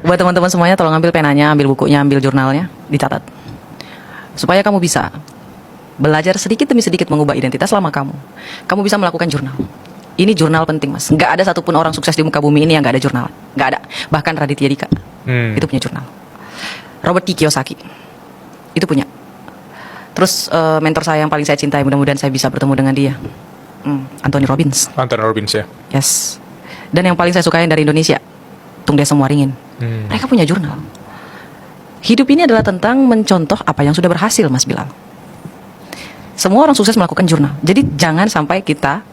Buat teman-teman semuanya, tolong ambil penanya, ambil bukunya, ambil jurnalnya, dicatat. Supaya kamu bisa belajar sedikit demi sedikit mengubah identitas lama kamu. Kamu bisa melakukan jurnal. Ini jurnal penting, Mas. Nggak ada satupun orang sukses di muka bumi ini yang nggak ada jurnal. Nggak ada. Bahkan Raditya Dika itu punya jurnal. Robert T. Kiyosaki itu punya. Terus mentor saya yang paling saya cintai, mudah-mudahan saya bisa bertemu dengan dia, Anthony Robbins. Anthony Robbins ya. Yes. Dan yang paling saya sukain dari Indonesia, Tung Desem Waringin. Mereka punya jurnal. Hidup ini adalah tentang mencontoh apa yang sudah berhasil, Mas Bilal. Semua orang sukses melakukan jurnal. Jadi jangan sampai kita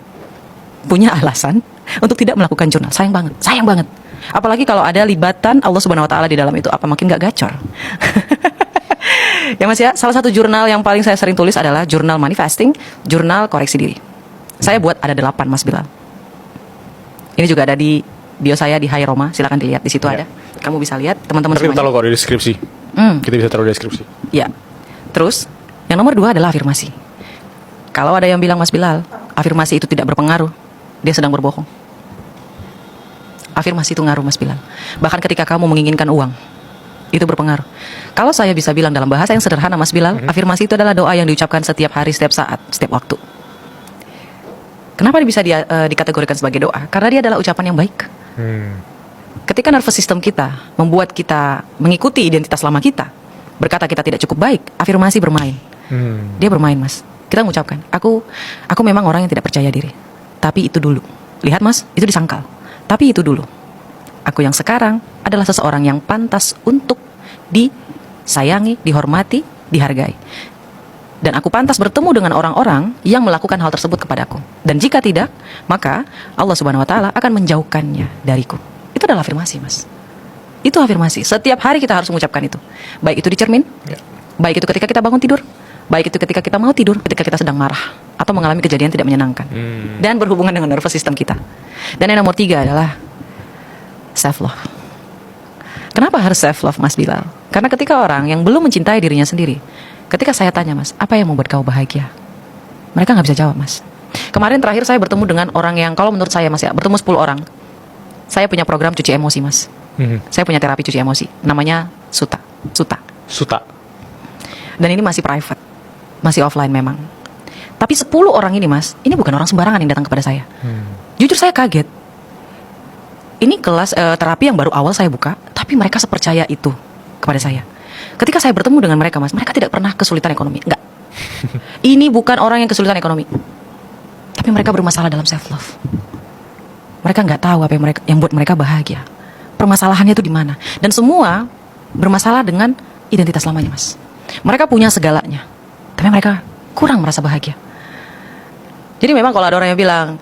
punya alasan untuk tidak melakukan jurnal. Sayang banget, sayang banget. Apalagi kalau ada libatan Allah Subhanahu Wa Taala di dalam itu, apa makin gak gacor? Ya Mas ya, salah satu jurnal yang paling saya sering tulis adalah jurnal manifesting, jurnal koreksi diri. Saya buat ada 8, Mas Bilal. Ini juga ada di bio saya di Hai Roma, silakan dilihat, di situ ada. Kamu bisa lihat, teman-teman Tapi kita semuanya. taruh kok di deskripsi. Kita bisa taruh di deskripsi. Ya. Terus, yang nomor 2 adalah afirmasi. Kalau ada yang bilang, Mas Bilal, afirmasi itu tidak berpengaruh, dia sedang berbohong. Afirmasi itu ngaruh, Mas Bilal. Bahkan ketika kamu menginginkan uang, itu berpengaruh. Kalau saya bisa bilang dalam bahasa yang sederhana, Mas Bilal, afirmasi itu adalah doa yang diucapkan setiap hari, setiap saat, setiap waktu. Kenapa dia bisa dikategorikan sebagai doa? Karena dia adalah ucapan yang baik. Ketika nervous system kita membuat kita mengikuti identitas lama kita, berkata kita tidak cukup baik, afirmasi bermain. Dia bermain, Mas. Kita mengucapkan, aku memang orang yang tidak percaya diri. Tapi itu dulu. Lihat, Mas, itu disangkal. Tapi itu dulu. Aku yang sekarang adalah seseorang yang pantas untuk disayangi, dihormati, dihargai. Dan aku pantas bertemu dengan orang-orang yang melakukan hal tersebut kepadaku. Dan jika tidak, maka Allah Subhanahu Wa Taala akan menjauhkannya dariku. Itu adalah afirmasi, Mas. Itu afirmasi. Setiap hari kita harus mengucapkan itu. Baik itu di cermin, baik itu ketika kita bangun tidur, baik itu ketika kita mau tidur, ketika kita sedang marah atau mengalami kejadian tidak menyenangkan, dan berhubungan dengan nervous system kita. Dan yang nomor 3 adalah self love. Kenapa harus self love, Mas Bilal? Karena ketika orang yang belum mencintai dirinya sendiri, ketika saya tanya, Mas, apa yang membuat kau bahagia? Mereka nggak bisa jawab, Mas. Kemarin terakhir saya bertemu dengan orang yang, kalau menurut saya, Mas ya, bertemu 10 orang. Saya punya program cuci emosi, Mas. Saya punya terapi cuci emosi. Namanya Suta. Dan ini masih private, masih offline memang. Tapi 10 orang ini, Mas, ini bukan orang sembarangan yang datang kepada saya. Jujur saya kaget. Ini kelas terapi yang baru awal saya buka, tapi mereka sepercaya itu kepada saya. Ketika saya bertemu dengan mereka, Mas, mereka tidak pernah kesulitan ekonomi. Enggak. Ini bukan orang yang kesulitan ekonomi, tapi mereka bermasalah dalam self love. Mereka nggak tahu apa yang buat mereka bahagia. Permasalahannya itu di mana? Dan semua bermasalah dengan identitas lamanya, Mas. Mereka punya segalanya, tapi mereka kurang merasa bahagia. Jadi memang kalau ada orang yang bilang,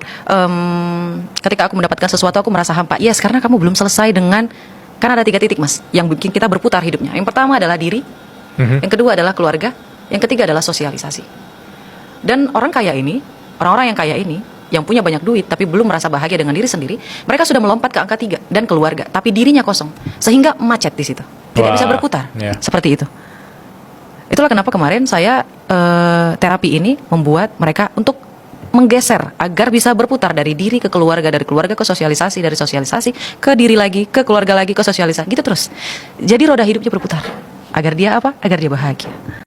ketika aku mendapatkan sesuatu aku merasa hampa. Yes, karena kamu belum selesai dengan, karena ada 3 titik, Mas, yang bikin kita berputar hidupnya. Yang pertama adalah diri, yang kedua adalah keluarga, yang ketiga adalah sosialisasi. Dan orang-orang yang kaya ini, yang punya banyak duit tapi belum merasa bahagia dengan diri sendiri, mereka sudah melompat ke angka 3 dan keluarga, tapi dirinya kosong, sehingga macet di situ, tidak bisa berputar, seperti itu. Itulah kenapa kemarin saya terapi ini membuat mereka untuk menggeser agar bisa berputar dari diri ke keluarga, dari keluarga ke sosialisasi, dari sosialisasi ke diri lagi, ke keluarga lagi, ke sosialisasi, gitu terus. Jadi roda hidupnya berputar agar dia apa? Agar dia bahagia.